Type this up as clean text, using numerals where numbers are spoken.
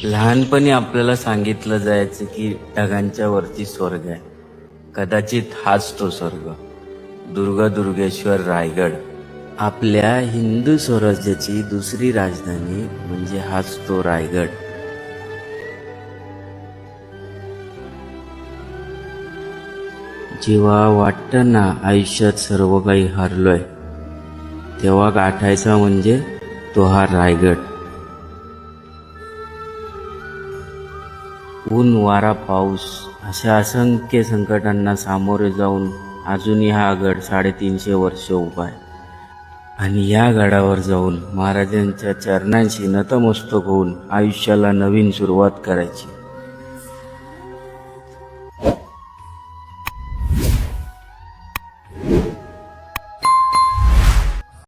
लहानपणी आपल्याला सांगितलं जायचं की ढगांच्या वरती स्वर्ग आहे. कदाचित हाच तो स्वर्ग. दुर्गेश्वर रायगड आपल्या हिंदू स्वराज्याची दुसरी राजधानी म्हणजे हाच तो रायगड. जेव्हा वाटतं ना आयुष्यात सर्व काही हरलोय, तेव्हा गाठायचा म्हणजे तो हा रायगड. ऊन वारा पाऊस अशा असंख्य संकटांना सामोरे जाऊन अजूनही हा गड 350 वर्ष उभा आहे. आणि या गडावर जाऊन महाराजांच्या चरणांशी नतमस्तक होऊन आयुष्याला नवीन सुरुवात करायची.